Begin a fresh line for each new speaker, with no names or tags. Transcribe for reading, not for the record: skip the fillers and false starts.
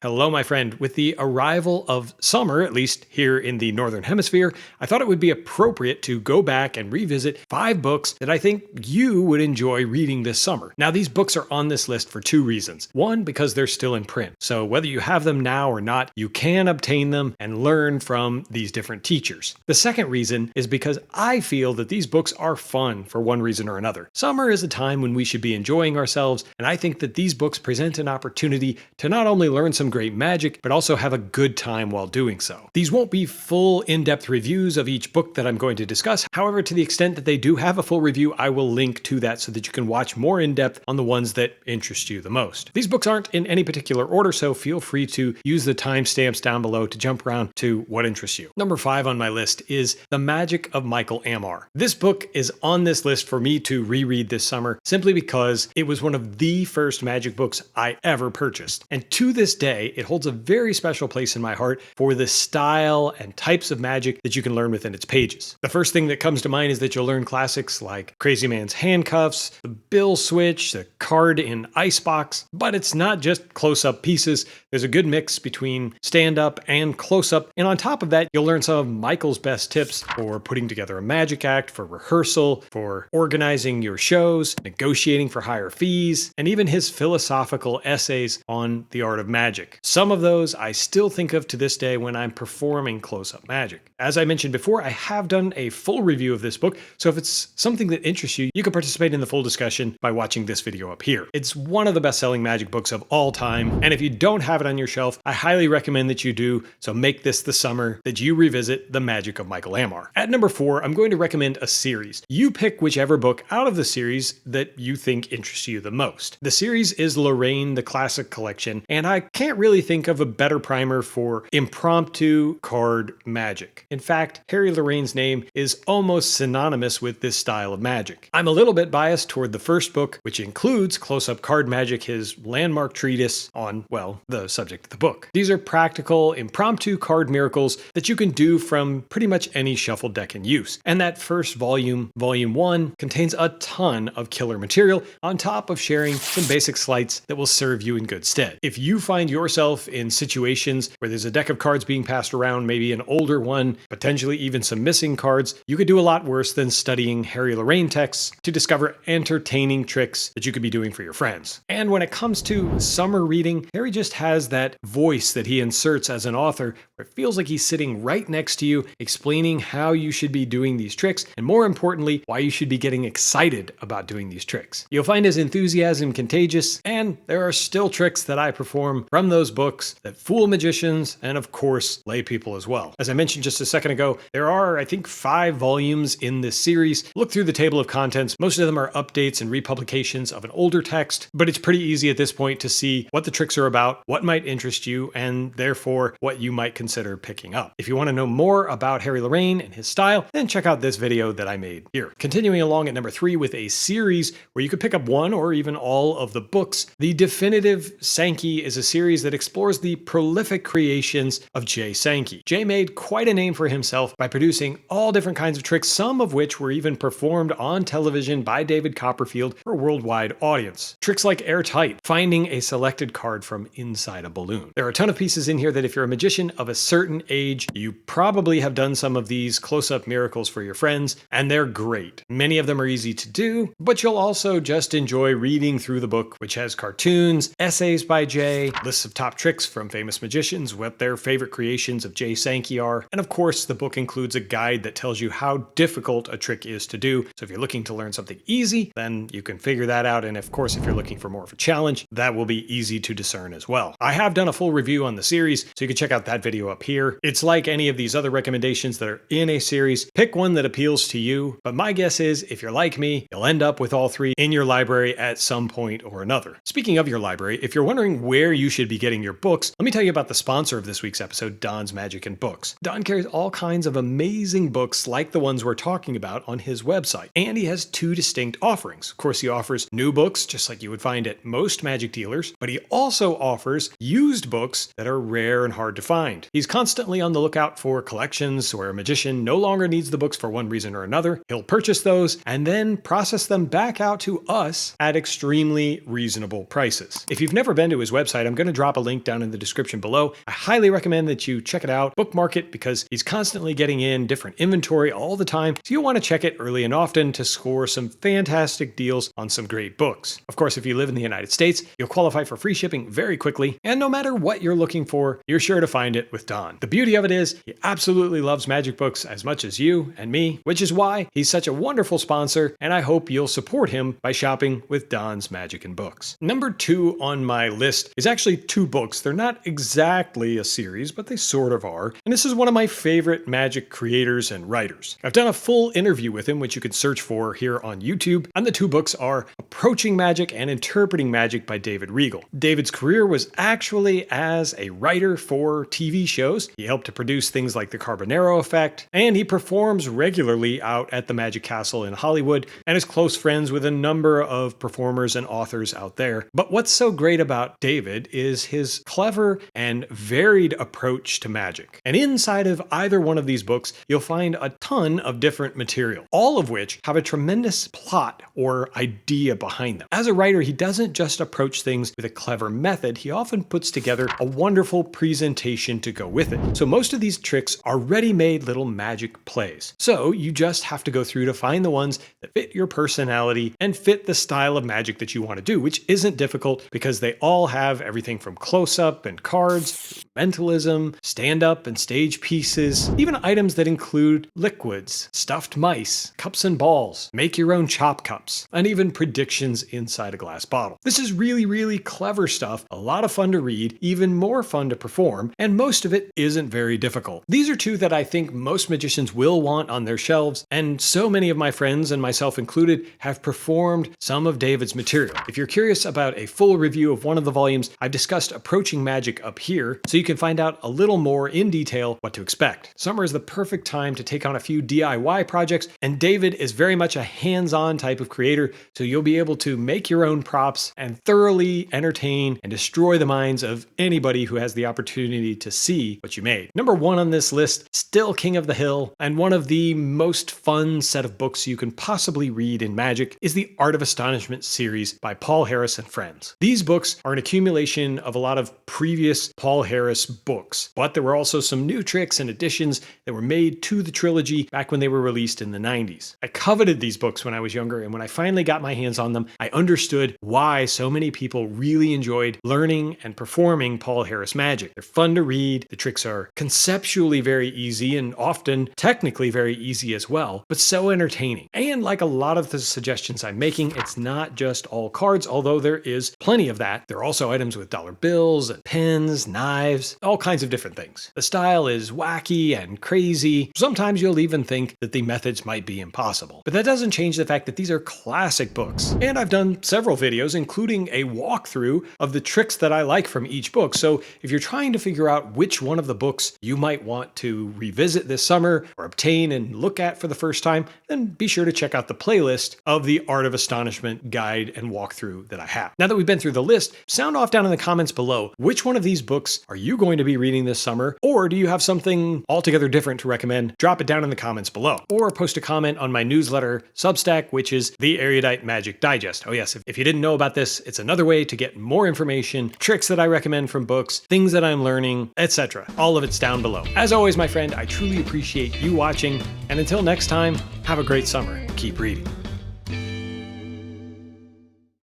Hello, my friend. With the arrival of summer, at least here in the Northern Hemisphere, I thought it would be appropriate to go back and revisit 5 books that I think you would enjoy reading this summer. Now, these books are on this list for 2 reasons. One, because they're still in print. So whether you have them now or not, you can obtain them and learn from these different teachers. The second reason is because I feel that these books are fun for one reason or another. Summer is a time when we should be enjoying ourselves, and I think that these books present an opportunity to not only learn some great magic, but also have a good time while doing so. These won't be full in-depth reviews of each book that I'm going to discuss. However, to the extent that they do have a full review, I will link to that so that you can watch more in-depth on the ones that interest you the most. These books aren't in any particular order, so feel free to use the timestamps down below to jump around to what interests you. Number 5 on my list is The Magic of Michael Ammar. This book is on this list for me to reread this summer simply because it was one of the first magic books I ever purchased. And to this day, it holds a very special place in my heart for the style and types of magic that you can learn within its pages. The first thing that comes to mind is that you'll learn classics like Crazy Man's Handcuffs, the Bill Switch, the card in Icebox, but it's not just close-up pieces. There's a good mix between stand-up and close-up, and on top of that, you'll learn some of Michael's best tips for putting together a magic act, for rehearsal, for organizing your shows, negotiating for higher fees, and even his philosophical essays on the art of magic. Some of those I still think of to this day when I'm performing close-up magic. As I mentioned before, I have done a full review of this book, so if it's something that interests you, you can participate in the full discussion by watching this video up here. It's one of the best-selling magic books of all time, and if you don't have it on your shelf, I highly recommend that you do, so make this the summer that you revisit The Magic of Michael Ammar. At number 4, I'm going to recommend a series. You pick whichever book out of the series that you think interests you the most. The series is Lorraine, the Classic Collection, and I can't really think of a better primer for impromptu card magic. In fact, Harry Lorraine's name is almost synonymous with this style of magic. I'm a little bit biased toward the first book, which includes close-up card magic, his landmark treatise on, well, the subject of the book. These are practical, impromptu card miracles that you can do from pretty much any shuffled deck in use. And that first volume, Volume 1, contains a ton of killer material on top of sharing some basic sleights that will serve you in good stead. If you find yourself in situations where there's a deck of cards being passed around, maybe an older one, potentially even some missing cards, you could do a lot worse than studying Harry Lorraine texts to discover entertaining tricks that you could be doing for your friends. And when it comes to summer reading, Harry just has that voice that he inserts as an author where it feels like he's sitting right next to you, explaining how you should be doing these tricks, and more importantly, why you should be getting excited about doing these tricks. You'll find his enthusiasm contagious, and there are still tricks that I perform from those books that fool magicians and, of course, lay people as well. As I mentioned just a second ago, there are, I think, 5 volumes in this series. Look through the table of contents. Most of them are updates and republications of an older text, but it's pretty easy at this point to see what the tricks are about, what might interest you, and therefore what you might consider picking up. If you want to know more about Harry Lorraine and his style, then check out this video that I made here. Continuing along at number 3 with a series where you could pick up one or even all of the books, The Definitive Sankey is a series that explores the prolific creations of Jay Sankey. Jay made quite a name for himself by producing all different kinds of tricks, some of which were even performed on television by David Copperfield for a worldwide audience. Tricks like Airtight, finding a selected card from inside a balloon. There are a ton of pieces in here that if you're a magician of a certain age, you probably have done some of these close-up miracles for your friends, and they're great. Many of them are easy to do, but you'll also just enjoy reading through the book, which has cartoons, essays by Jay, lists of top tricks from famous magicians, what their favorite creations of Jay Sankey are, and of course the book includes a guide that tells you how difficult a trick is to do. So if you're looking to learn something easy, then you can figure that out, and of course if you're looking for more of a challenge, that will be easy to discern as well. I have done a full review on the series, so you can check out that video up here. It's like any of these other recommendations that are in a series. Pick one that appeals to you, but my guess is if you're like me, you'll end up with all 3 in your library at some point or another. Speaking of your library, if you're wondering where you should be getting your books, let me tell you about the sponsor of this week's episode, Don's Magic and Books. Don carries all kinds of amazing books like the ones we're talking about on his website, and he has 2 distinct offerings. Of course, he offers new books, just like you would find at most magic dealers, but he also offers used books that are rare and hard to find. He's constantly on the lookout for collections where a magician no longer needs the books for one reason or another. He'll purchase those and then process them back out to us at extremely reasonable prices. If you've never been to his website, I'm going to drop drop a link down in the description below. I highly recommend that you check it out, bookmark it, because he's constantly getting in different inventory all the time, so you'll want to check it early and often to score some fantastic deals on some great books. Of course, if you live in the United States, you'll qualify for free shipping very quickly, and no matter what you're looking for, you're sure to find it with Don. The beauty of it is, he absolutely loves magic books as much as you and me, which is why he's such a wonderful sponsor, and I hope you'll support him by shopping with Don's Magic and Books. Number 2 on my list is actually 2 books. They're not exactly a series, but they sort of are, and this is one of my favorite magic creators and writers. I've done a full interview with him, which you can search for here on YouTube, and the 2 books are Approaching Magic and Interpreting Magic by David Regal. David's career was actually as a writer for TV shows. He helped to produce things like The Carbonaro Effect, and he performs regularly out at the Magic Castle in Hollywood and is close friends with a number of performers and authors out there. But what's so great about David is his clever and varied approach to magic. And inside of either one of these books, you'll find a ton of different material, all of which have a tremendous plot or idea behind them. As a writer, he doesn't just approach things with a clever method, he often puts together a wonderful presentation to go with it. So most of these tricks are ready-made little magic plays. So you just have to go through to find the ones that fit your personality and fit the style of magic that you want to do, which isn't difficult because they all have everything from close-up and cards, mentalism, stand-up and stage pieces, even items that include liquids, stuffed mice, cups and balls, make your own chop cups, and even predictions inside a glass bottle. This is really clever stuff, a lot of fun to read, even more fun to perform, and most of it isn't very difficult. These are 2 that I think most magicians will want on their shelves, and so many of my friends, and myself included, have performed some of David's material. If you're curious about a full review of one of the volumes, I've discussed Approaching Magic up here, so you can find out a little more in detail what to expect. Summer is the perfect time to take on a few DIY projects, and David is very much a hands-on type of creator, so you'll be able to make your own props and thoroughly entertain and destroy the minds of anybody who has the opportunity to see what you made. Number 1 on this list, still King of the Hill, and one of the most fun set of books you can possibly read in magic is the Art of Astonishment series by Paul Harris and Friends. These books are an accumulation of a lot of previous Paul Harris books, but there were also some new tricks and additions that were made to the trilogy back when they were released in the 90s. I coveted these books when I was younger, and when I finally got my hands on them, I understood why so many people really enjoyed learning and performing Paul Harris magic. They're fun to read, the tricks are conceptually very easy and often technically very easy as well, but so entertaining. And like a lot of the suggestions I'm making, it's not just all cards, although there is plenty of that. There are also items with dollar bills, and pens, knives, all kinds of different things. The style is wacky and crazy. Sometimes you'll even think that the methods might be impossible. But that doesn't change the fact that these are classic books. And I've done several videos, including a walkthrough of the tricks that I like from each book. So if you're trying to figure out which one of the books you might want to revisit this summer or obtain and look at for the first time, then be sure to check out the playlist of the Art of Astonishment guide and walkthrough that I have. Now that we've been through the list, sound off down in the comments below, which one of these books are you going to be reading this summer? Or do you have something altogether different to recommend? Drop it down in the comments below. Or post a comment on my newsletter Substack, which is the Erudite Magic Digest. Oh yes, if you didn't know about this, it's another way to get more information, tricks that I recommend from books, things that I'm learning, etc. All of it's down below. As always, my friend, I truly appreciate you watching, and until next time, have a great summer. Keep reading.